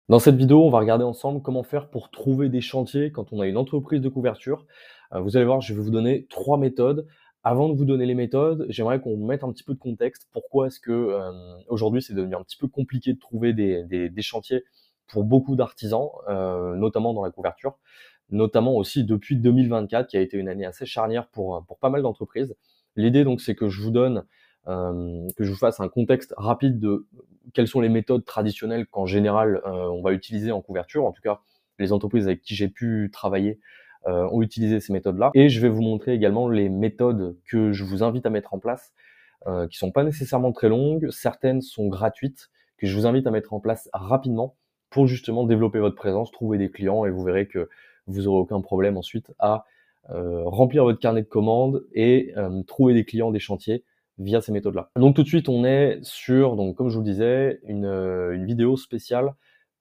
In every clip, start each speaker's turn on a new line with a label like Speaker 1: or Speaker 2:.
Speaker 1: Dans cette vidéo, on va regarder ensemble comment faire pour trouver des chantiers quand on a une entreprise de couverture. Vous allez voir, je vais vous donner 3 méthodes. Avant de vous donner les méthodes, j'aimerais qu'on mette un petit peu de contexte. Pourquoi est-ce que, aujourd'hui, c'est devenu un petit peu compliqué de trouver des chantiers pour beaucoup d'artisans, notamment dans la couverture, notamment aussi depuis 2024 qui a été une année assez charnière pour pas mal d'entreprises. L'idée donc, c'est que je vous donne, que je vous fasse un contexte rapide de quelles sont les méthodes traditionnelles qu'en général, on va utiliser en couverture. En tout cas, les entreprises avec qui j'ai pu travailler, ont utilisé ces méthodes-là. Et je vais vous montrer également les méthodes que je vous invite à mettre en place, qui sont pas nécessairement très longues. Certaines sont gratuites, que je vous invite à mettre en place rapidement pour justement développer votre présence, trouver des clients et vous verrez que vous aurez aucun problème ensuite à, remplir votre carnet de commandes et trouver des clients, des chantiers via ces méthodes-là. Donc tout de suite, on est sur, donc comme je vous le disais, une vidéo spéciale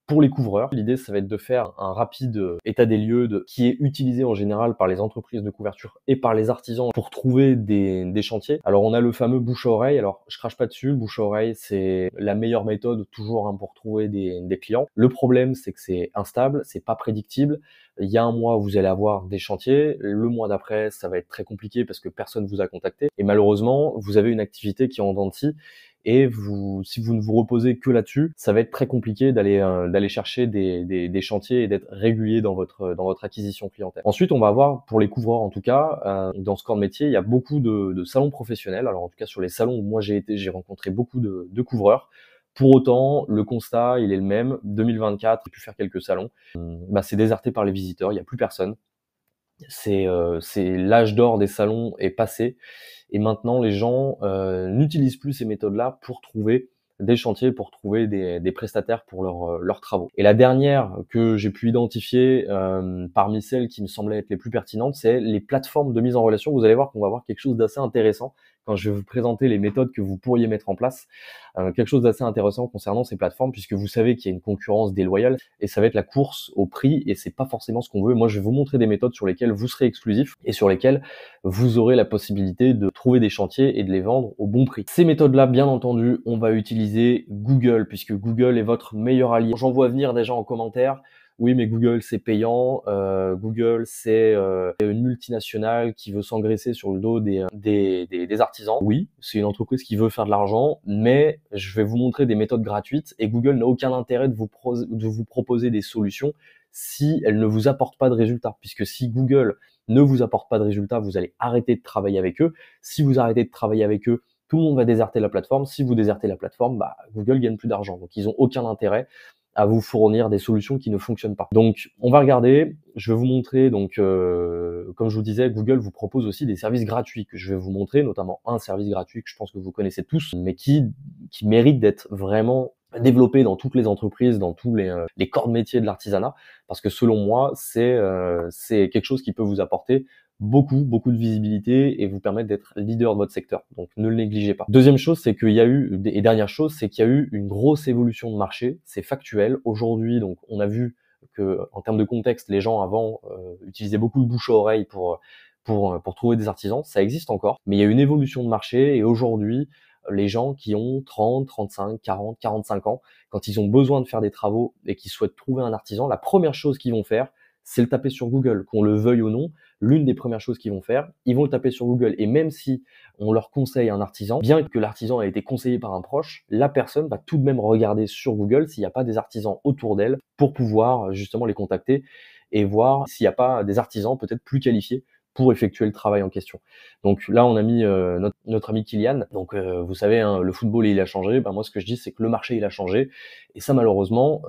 Speaker 1: pour les couvreurs. L'idée, ça va être de faire un rapide état des lieux de qui est utilisé en général par les entreprises de couverture et par les artisans pour trouver des chantiers. Alors, on a le fameux bouche à oreille. Alors, je crache pas dessus. Le bouche à oreille, c'est la meilleure méthode toujours pour trouver des clients. Le problème, c'est que c'est instable, c'est pas prédictible. Il y a un mois, vous allez avoir des chantiers. Le mois d'après, ça va être très compliqué parce que personne vous a contacté. Et malheureusement, vous avez une activité qui est en dents de scie. Et si vous ne vous reposez que là-dessus, ça va être très compliqué d'aller chercher des chantiers et d'être régulier dans votre acquisition clientèle. Ensuite, on va avoir pour les couvreurs en tout cas, dans ce corps de métier, il y a beaucoup de salons professionnels. Alors en tout cas sur les salons où moi j'ai été, j'ai rencontré beaucoup de couvreurs. Pour autant, le constat, il est le même. 2024, j'ai pu faire quelques salons. C'est déserté par les visiteurs, il n'y a plus personne. C'est l'âge d'or des salons est passé et maintenant les gens n'utilisent plus ces méthodes-là pour trouver des chantiers, pour trouver des prestataires pour leurs travaux. Et la dernière que j'ai pu identifier parmi celles qui me semblaient être les plus pertinentes, c'est les plateformes de mise en relation. Vous allez voir qu'on va avoir quelque chose d'assez intéressant quand je vais vous présenter les méthodes que vous pourriez mettre en place. Quelque chose d'assez intéressant concernant ces plateformes, puisque vous savez qu'il y a une concurrence déloyale et ça va être la course au prix et c'est pas forcément ce qu'on veut. Moi, je vais vous montrer des méthodes sur lesquelles vous serez exclusif et sur lesquelles vous aurez la possibilité de trouver des chantiers et de les vendre au bon prix. Ces méthodes-là, bien entendu, on va utiliser Google puisque Google est votre meilleur allié. J'en vois venir déjà en commentaire. Oui, mais Google, c'est payant. Google, c'est une multinationale qui veut s'engraisser sur le dos des artisans. Oui, c'est une entreprise qui veut faire de l'argent, mais je vais vous montrer des méthodes gratuites et Google n'a aucun intérêt de vous proposer des solutions si elles ne vous apportent pas de résultats. Puisque si Google ne vous apporte pas de résultats, vous allez arrêter de travailler avec eux. Si vous arrêtez de travailler avec eux, tout le monde va déserter la plateforme. Si vous désertez la plateforme, Google gagne plus d'argent. Donc, ils n'ont aucun intérêt à vous fournir des solutions qui ne fonctionnent pas. Donc, on va regarder. Je vais vous montrer. Donc, comme je vous disais, Google vous propose aussi des services gratuits que je vais vous montrer, notamment un service gratuit que je pense que vous connaissez tous, mais qui mérite d'être vraiment développé dans toutes les entreprises, dans tous les corps de métier de l'artisanat, parce que selon moi, c'est quelque chose qui peut vous apporter beaucoup de visibilité et vous permettre d'être leader de votre secteur. Donc ne le négligez pas. Deuxième chose, c'est qu'il y a eu, et dernière chose, c'est qu'il y a eu une grosse évolution de marché. C'est factuel. Aujourd'hui, donc on a vu que en termes de contexte, les gens avant utilisaient beaucoup de bouche à oreille pour trouver des artisans. Ça existe encore, mais il y a une évolution de marché et aujourd'hui, les gens qui ont 30, 35, 40, 45 ans, quand ils ont besoin de faire des travaux et qu'ils souhaitent trouver un artisan, la première chose qu'ils vont faire, c'est le taper sur Google. Qu'on le veuille ou non, l'une des premières choses qu'ils vont faire, ils vont le taper sur Google. Et même si on leur conseille un artisan, bien que l'artisan ait été conseillé par un proche, la personne va tout de même regarder sur Google s'il n'y a pas des artisans autour d'elle pour pouvoir justement les contacter et voir s'il n'y a pas des artisans peut-être plus qualifiés pour effectuer le travail en question. Donc là, on a mis notre ami Kylian. Donc vous savez, hein, le football il a changé. Moi, ce que je dis, c'est que le marché il a changé. Et ça, malheureusement,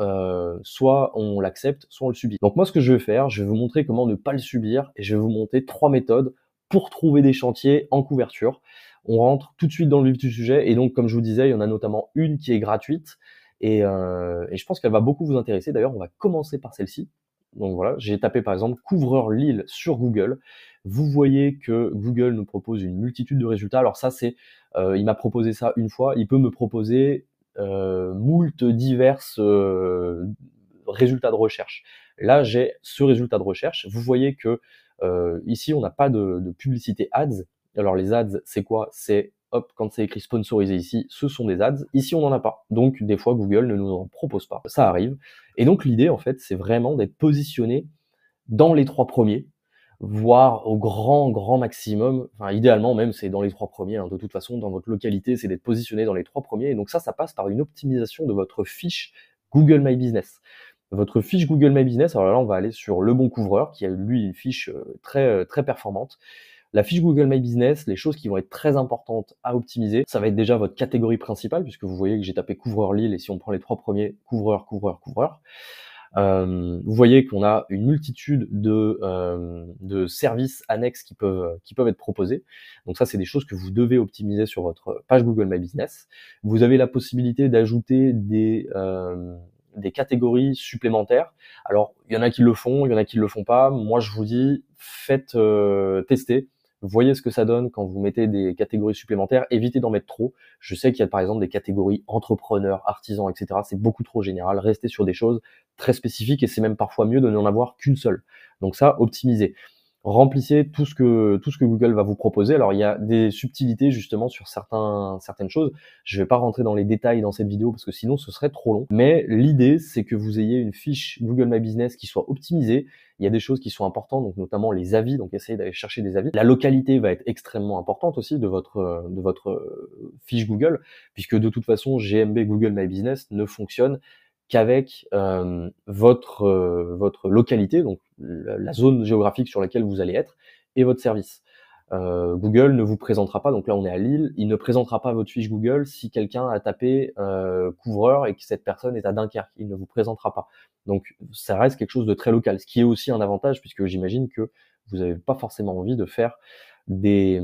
Speaker 1: soit on l'accepte, soit on le subit. Donc moi, ce que je vais faire, je vais vous montrer comment ne pas le subir et je vais vous montrer 3 méthodes pour trouver des chantiers en couverture. On rentre tout de suite dans le vif du sujet. Et donc, comme je vous disais, il y en a notamment une qui est gratuite et je pense qu'elle va beaucoup vous intéresser. D'ailleurs, on va commencer par celle-ci. Donc voilà, j'ai tapé par exemple couvreur Lille sur Google. Vous voyez que Google nous propose une multitude de résultats. Alors ça, il m'a proposé ça une fois. Il peut me proposer moult diverses résultats de recherche. Là, j'ai ce résultat de recherche. Vous voyez que ici, on n'a pas de publicité ads. Alors les ads, c'est quoi? C'est hop, quand c'est écrit sponsorisé ici, ce sont des ads. Ici, on n'en a pas. Donc, des fois, Google ne nous en propose pas. Ça arrive. Et donc, l'idée, en fait, c'est vraiment d'être positionné dans les 3 premiers, voire au grand maximum, enfin idéalement même c'est dans les 3 premiers, hein, de toute façon dans votre localité, c'est d'être positionné dans les 3 premiers et donc ça passe par une optimisation de votre fiche Google My Business. Votre fiche Google My Business, alors là on va aller sur Le Bon Couvreur qui a lui une fiche, très performante. La fiche Google My Business, les choses qui vont être très importantes à optimiser, ça va être déjà votre catégorie principale puisque vous voyez que j'ai tapé couvreur Lille et si on prend les 3 premiers, couvreur, couvreur, couvreur. Vous voyez qu'on a une multitude de services annexes qui peuvent être proposés. Donc ça, c'est des choses que vous devez optimiser sur votre page Google My Business. Vous avez la possibilité d'ajouter des catégories supplémentaires. Alors, il y en a qui le font, il y en a qui le font pas. Moi, je vous dis, faites tester. Voyez ce que ça donne quand vous mettez des catégories supplémentaires. Évitez d'en mettre trop. Je sais qu'il y a par exemple des catégories entrepreneurs, artisans, etc. C'est beaucoup trop général. Restez sur des choses très spécifiques et c'est même parfois mieux de n'en avoir qu'une seule. Donc ça, optimisez. Remplissez tout ce que Google va vous proposer. Alors il y a des subtilités justement sur certaines choses. Je vais pas rentrer dans les détails dans cette vidéo parce que sinon ce serait trop long. Mais l'idée c'est que vous ayez une fiche Google My Business qui soit optimisée. Il y a des choses qui sont importantes, donc notamment les avis. Donc essayez d'aller chercher des avis. La localité va être extrêmement importante aussi de votre fiche Google, puisque de toute façon GMB Google My Business ne fonctionne qu'avec votre localité, donc la zone géographique sur laquelle vous allez être, et votre service. Google ne vous présentera pas, donc là on est à Lille, il ne présentera pas votre fiche Google si quelqu'un a tapé couvreur et que cette personne est à Dunkerque, il ne vous présentera pas. Donc ça reste quelque chose de très local, ce qui est aussi un avantage puisque j'imagine que vous n'avez pas forcément envie de faire des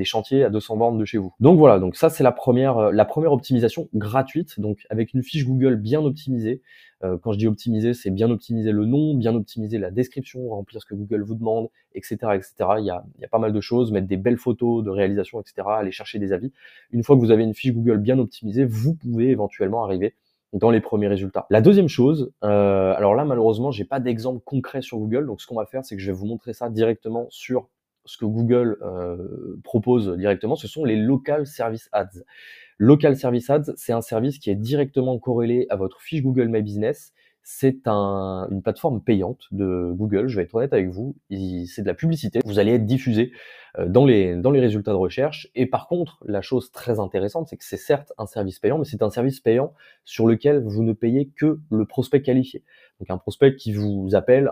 Speaker 1: chantiers à 200 bornes de chez vous. Donc voilà, donc ça c'est la première optimisation gratuite, donc avec une fiche Google bien optimisée. Quand je dis optimiser, c'est bien optimiser le nom, bien optimiser la description, remplir ce que Google vous demande, etc., etc. Il y a pas mal de choses, mettre des belles photos de réalisation, etc., aller chercher des avis. Une fois que vous avez une fiche Google bien optimisée, vous pouvez éventuellement arriver dans les premiers résultats. La deuxième chose, alors là malheureusement j'ai pas d'exemple concret sur Google, donc ce qu'on va faire c'est que je vais vous montrer ça directement sur ce que Google propose directement, ce sont les Local Service Ads. Local Service Ads, c'est un service qui est directement corrélé à votre fiche Google My Business. C'est une plateforme payante de Google, je vais être honnête avec vous, c'est de la publicité. Vous allez être diffusé dans les résultats de recherche. Et par contre, la chose très intéressante, c'est que c'est certes un service payant, mais c'est un service payant sur lequel vous ne payez que le prospect qualifié. Donc un prospect qui vous appelle,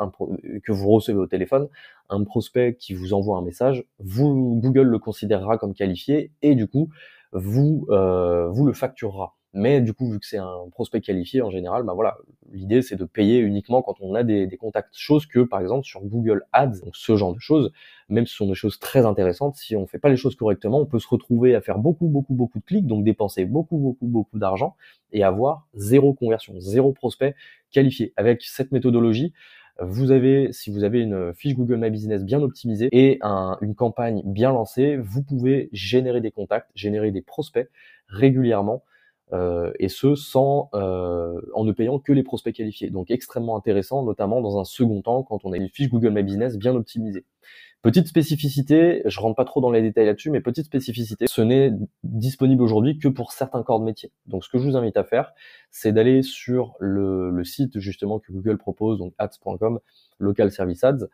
Speaker 1: que vous recevez au téléphone, un prospect qui vous envoie un message, Google le considérera comme qualifié et du coup, vous le facturera. Mais du coup, vu que c'est un prospect qualifié en général, bah voilà, l'idée c'est de payer uniquement quand on a des contacts. Chose que par exemple sur Google Ads, donc ce genre de choses, même si ce sont des choses très intéressantes, si on fait pas les choses correctement, on peut se retrouver à faire beaucoup de clics, donc dépenser beaucoup d'argent et avoir zéro conversion, zéro prospect qualifié. Avec cette méthodologie, si vous avez une fiche Google My Business bien optimisée et une campagne bien lancée, vous pouvez générer des contacts, générer des prospects régulièrement, et ce en ne payant que les prospects qualifiés. Donc extrêmement intéressant, notamment dans un second temps quand on a une fiche Google My Business bien optimisée. Petite spécificité, je rentre pas trop dans les détails là-dessus, mais petite spécificité, ce n'est disponible aujourd'hui que pour certains corps de métier. Donc ce que je vous invite à faire, c'est d'aller sur le site justement que Google propose, donc ads.com, Local Service Ads,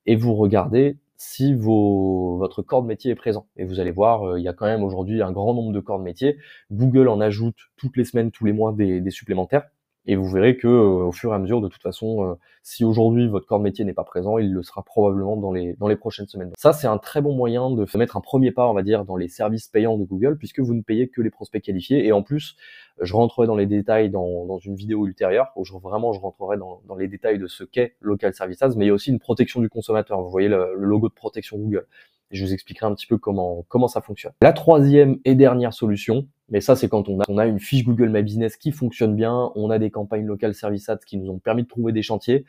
Speaker 1: et vous regardez si votre corps de métier est présent. Et vous allez voir, il y a quand même aujourd'hui un grand nombre de corps de métier. Google en ajoute toutes les semaines, tous les mois des supplémentaires. Et vous verrez que au fur et à mesure, de toute façon, si aujourd'hui votre corps de métier n'est pas présent, il le sera probablement dans les prochaines semaines. Ça, c'est un très bon moyen de mettre un premier pas, on va dire, dans les services payants de Google, puisque vous ne payez que les prospects qualifiés. Et en plus, je rentrerai dans les détails dans une vidéo ultérieure, où je rentrerai dans les détails de ce qu'est Local Service Ads, mais il y a aussi une protection du consommateur. Vous voyez le logo de protection Google. Et je vous expliquerai un petit peu comment ça fonctionne. La troisième et dernière solution, mais ça c'est quand on a une fiche Google My Business qui fonctionne bien, on a des campagnes Local Service Ads qui nous ont permis de trouver des chantiers,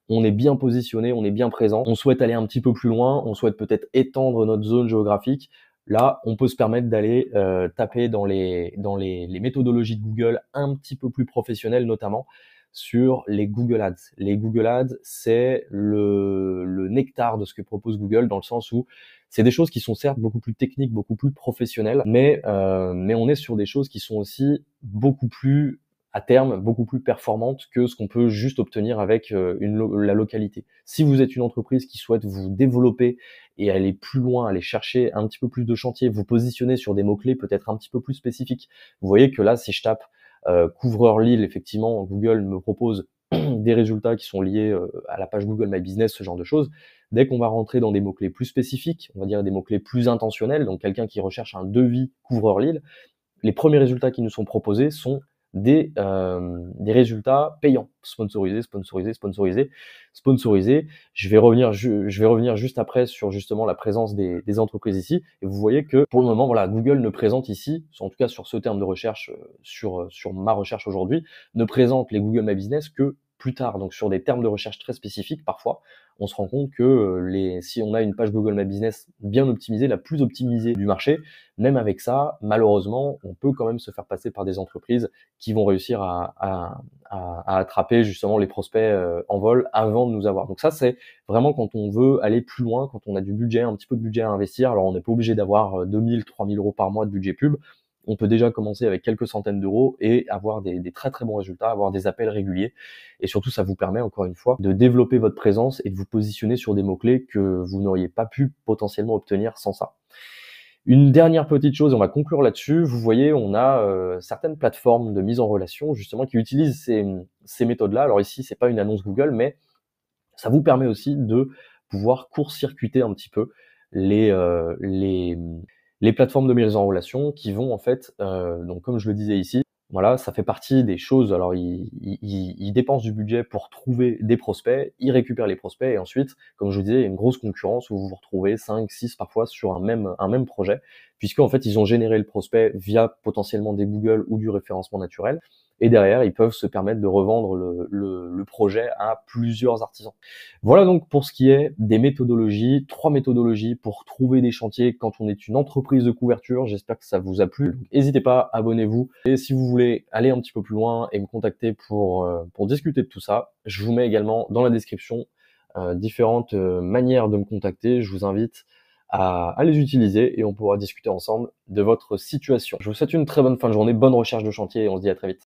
Speaker 1: on est bien positionné, on est bien présent, on souhaite aller un petit peu plus loin, on souhaite peut-être étendre notre zone géographique. Là, on peut se permettre d'aller taper dans les méthodologies de Google un petit peu plus professionnelles notamment. sur les Google Ads. Les Google Ads, c'est le nectar de ce que propose Google, dans le sens où c'est des choses qui sont certes beaucoup plus techniques, beaucoup plus professionnelles, mais on est sur des choses qui sont aussi beaucoup plus, à terme, beaucoup plus performantes que ce qu'on peut juste obtenir avec la localité. Si vous êtes une entreprise qui souhaite vous développer et aller plus loin, aller chercher un petit peu plus de chantier, vous positionner sur des mots-clés peut-être un petit peu plus spécifiques. Vous voyez que là, si je tape couvreur Lille, effectivement, Google me propose des résultats qui sont liés à la page Google My Business, ce genre de choses. Dès qu'on va rentrer dans des mots-clés plus spécifiques, on va dire des mots-clés plus intentionnels, donc quelqu'un qui recherche un devis couvreur Lille, les premiers résultats qui nous sont proposés sont des résultats payants, sponsorisés, sponsorisés, sponsorisés, sponsorisés. Je vais revenir juste après sur justement la présence des entreprises ici. Et vous voyez que pour le moment, voilà, Google ne présente ici, en tout cas sur ce terme de recherche, sur ma recherche aujourd'hui, ne présente les Google My Business que plus tard. Donc sur des termes de recherche très spécifiques, parfois, on se rend compte que si on a une page Google My Business bien optimisée, la plus optimisée du marché, même avec ça, malheureusement, on peut quand même se faire passer par des entreprises qui vont réussir à attraper justement les prospects en vol avant de nous avoir. Donc ça, c'est vraiment quand on veut aller plus loin, quand on a du budget, un petit peu de budget à investir. Alors on n'est pas obligé d'avoir 2000, 3000 euros par mois de budget pub. On peut déjà commencer avec quelques centaines d'euros et avoir des très très bons résultats, avoir des appels réguliers. Et surtout, ça vous permet, encore une fois, de développer votre présence et de vous positionner sur des mots-clés que vous n'auriez pas pu potentiellement obtenir sans ça. Une dernière petite chose, et on va conclure là-dessus. Vous voyez, on a certaines plateformes de mise en relation justement qui utilisent ces méthodes-là. Alors ici, c'est pas une annonce Google, mais ça vous permet aussi de pouvoir court-circuiter un petit peu les, euh, les, les plateformes de mise en relation qui vont en fait, donc comme je le disais ici, voilà, ça fait partie des choses. Alors, ils dépensent du budget pour trouver des prospects, ils récupèrent les prospects et ensuite, comme je vous disais, il y a une grosse concurrence où vous vous retrouvez 5, 6 parfois sur un même projet, puisque en fait, ils ont généré le prospect via potentiellement des Google ou du référencement naturel. Et derrière, ils peuvent se permettre de revendre le projet à plusieurs artisans. Voilà donc pour ce qui est des méthodologies, 3 méthodologies pour trouver des chantiers quand on est une entreprise de couverture. J'espère que ça vous a plu. N'hésitez pas, abonnez-vous. Et si vous voulez aller un petit peu plus loin et me contacter pour discuter de tout ça, je vous mets également dans la description différentes manières de me contacter. Je vous invite à les utiliser et on pourra discuter ensemble de votre situation. Je vous souhaite une très bonne fin de journée, bonne recherche de chantier et on se dit à très vite.